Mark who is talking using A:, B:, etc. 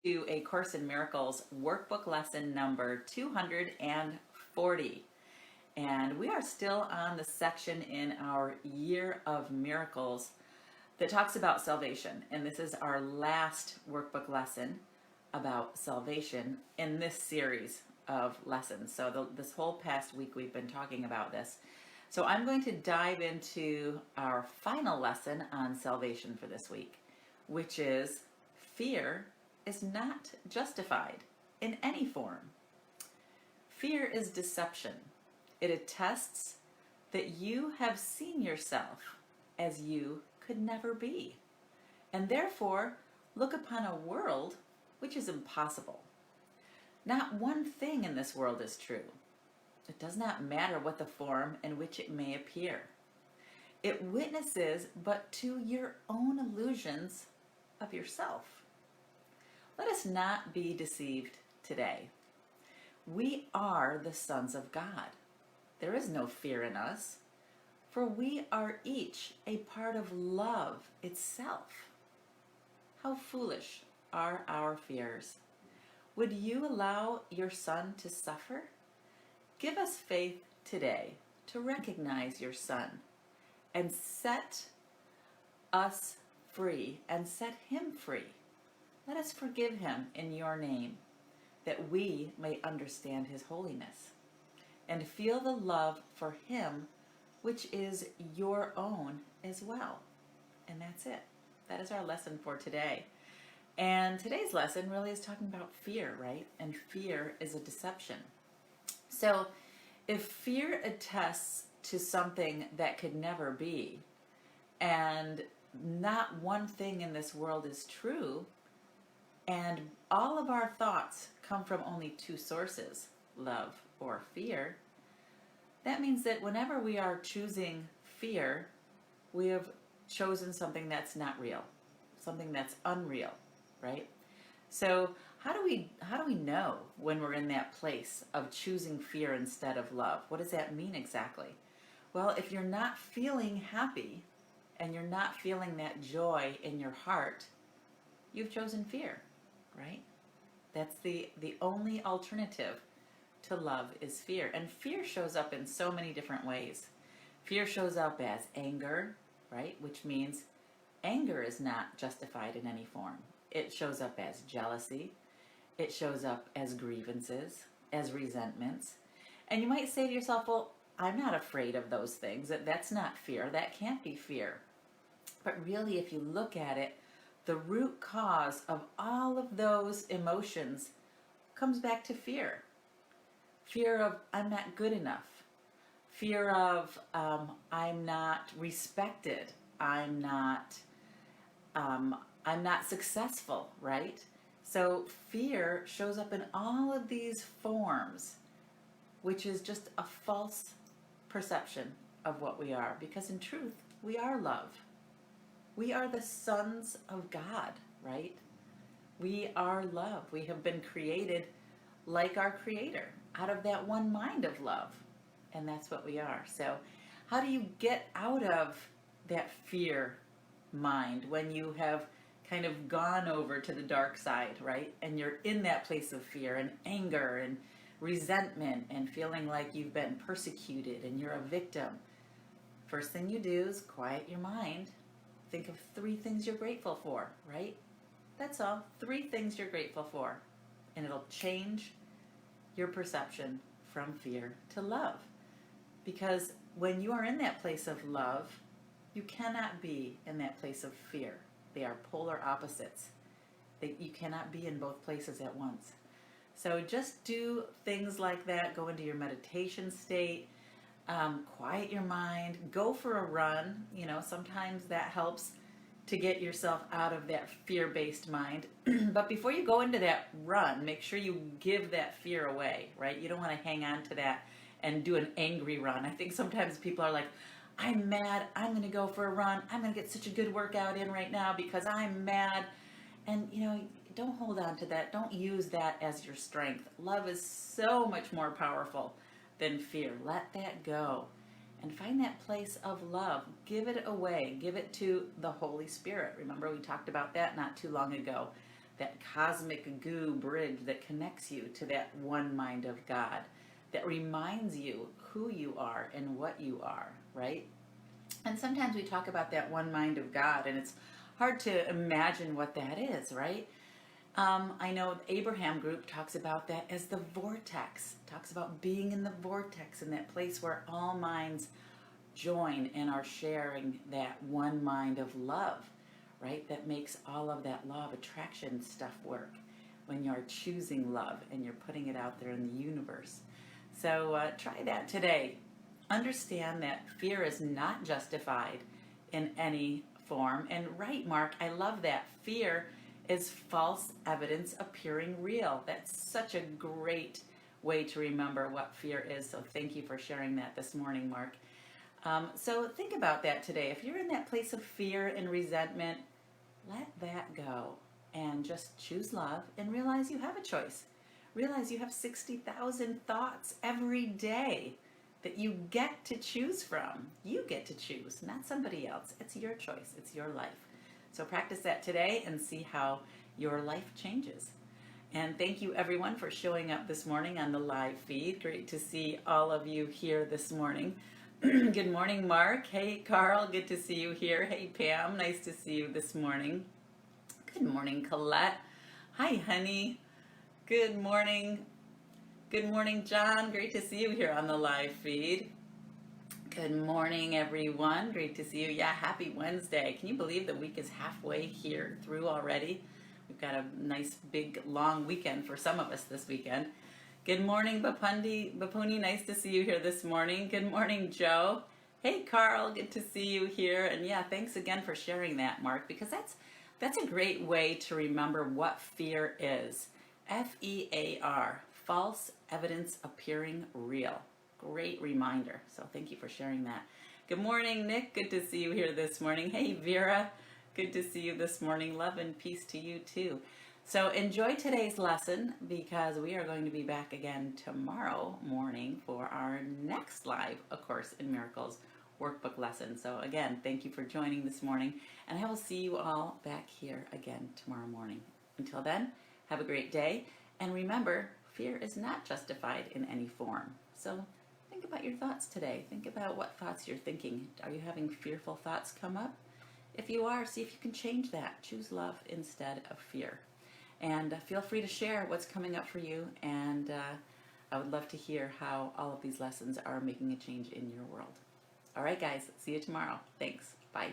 A: To A Course in Miracles workbook lesson number 240. And we are still on the section in our Year of Miracles that talks about salvation. And this is our last workbook lesson about salvation in this series of lessons. So this whole past week we've been talking about this. So I'm going to dive into our final lesson on salvation for this week, which is fear is not justified in any form. Fear is deception. It attests that you have seen yourself as you could never be, and therefore look upon a world which is impossible. Not one thing in this world is true. It does not matter what the form in which it may appear. It witnesses but to your own illusions of yourself. Let us not be deceived today. We are the sons of God. There is no fear in us, for we are each a part of love itself. How foolish are our fears! Would you allow your son to suffer? Give us faith today to recognize your son and set us free and set him free. Let us forgive him in your name, that we may understand his holiness and feel the love for him, which is your own as well. And that's it. That is our lesson for today. And today's lesson really is talking about fear, right? And fear is a deception. So if fear attests to something that could never be, and not one thing in this world is true, and all of our thoughts come from only two sources, love or fear, that means that whenever we are choosing fear, we have chosen something that's not real, something that's unreal, right? So how do we know when we're in that place of choosing fear instead of love? What does that mean exactly? Well, if you're not feeling happy and you're not feeling that joy in your heart, you've chosen fear, right? That's the only alternative to love is fear. And fear shows up in so many different ways. Fear shows up as anger, right? Which means anger is not justified in any form. It shows up as jealousy. It shows up as grievances, as resentments. And you might say to yourself, well, I'm not afraid of those things. That's not fear. That can't be fear. But really, if you look at it, the root cause of all of those emotions comes back to fear. Fear of I'm not good enough. Fear of I'm not respected. I'm not successful, right? So fear shows up in all of these forms, which is just a false perception of what we are, because in truth, we are love. We are the sons of God, right? We are love. We have been created like our Creator, out of that one mind of love. And that's what we are. So how do you get out of that fear mind when you have kind of gone over to the dark side, right? And you're in that place of fear and anger and resentment and feeling like you've been persecuted and you're a victim. First thing you do is quiet your mind. Think of 3 things you're grateful for, right? That's all. 3 things you're grateful for. And it'll change your perception from fear to love. Because when you are in that place of love, you cannot be in that place of fear. They are polar opposites. You cannot be in both places at once. So just do things like that. Go into your meditation state. Quiet your mind. Go for a run. Sometimes that helps to get yourself out of that fear-based mind. But before you go into that run, make sure you give that fear away, right? You don't want to hang on to that and do an angry run. I think sometimes people are like, I'm mad, I'm going to go for a run. I'm going to get such a good workout in right now because I'm mad. And, don't hold on to that. Don't use that as your strength. Love is so much more powerful than fear. Let that go. And find that place of love. Give it away. Give it to the Holy Spirit. Remember, we talked about that not too long ago. that cosmic goo bridge that connects you to that one mind of God, that reminds you who you are and what you are, right? And sometimes we talk about that one mind of God, and it's hard to imagine what that is, right? I know the Abraham group talks about that as the vortex, talks about being in the vortex, in that place where all minds join and are sharing that one mind of love, right? That makes all of that law of attraction stuff work when you're choosing love and you're putting it out there in the universe. So try that today. Understand that fear is not justified in any form. And right, Mark, I love that. Fear is false evidence appearing real. That's such a great way to remember what fear is. So thank you for sharing that this morning, Mark. So think about that today. If you're in that place of fear and resentment, let that go and just choose love and realize you have a choice. Realize you have 60,000 thoughts every day that you get to choose from. You get to choose, not somebody else. It's your choice. It's your life. So practice that today and see how your life changes. And thank you everyone for showing up this morning on the live feed. Great to see all of you here this morning. Good morning, Mark. Hey, Carl. Good to see you here. Hey, Pam. Nice to see you this morning. Good morning, Colette. Hi, honey. Good morning. Good morning, John. Great to see you here on the live feed. Good morning, everyone. Great to see you. Yeah, happy Wednesday. Can you believe the week is halfway here through already? We've got a nice, big, long weekend for some of us this weekend. Good morning, Bapuni. Nice to see you here this morning. Good morning, Joe. Hey, Carl. Good to see you here. And yeah, thanks again for sharing that, Mark, because that's a great way to remember what fear is. F-E-A-R, false evidence appearing real. Great reminder. So thank you for sharing that. Good morning, Nick. Good to see you here this morning. Hey, Vera. Good to see you this morning. Love and peace to you too. So enjoy today's lesson because we are going to be back again tomorrow morning for our next live A Course in Miracles workbook lesson. So again, thank you for joining this morning, and I will see you all back here again tomorrow morning. Until then, have a great day, and remember, fear is not justified in any form. So think about your thoughts today. Think about what thoughts you're thinking. Are you having fearful thoughts come up? If you are, see if you can change that. Choose love instead of fear. And feel free to share what's coming up for you, and I would love to hear how all of these lessons are making a change in your world. All right, guys, see you tomorrow. Thanks. Bye.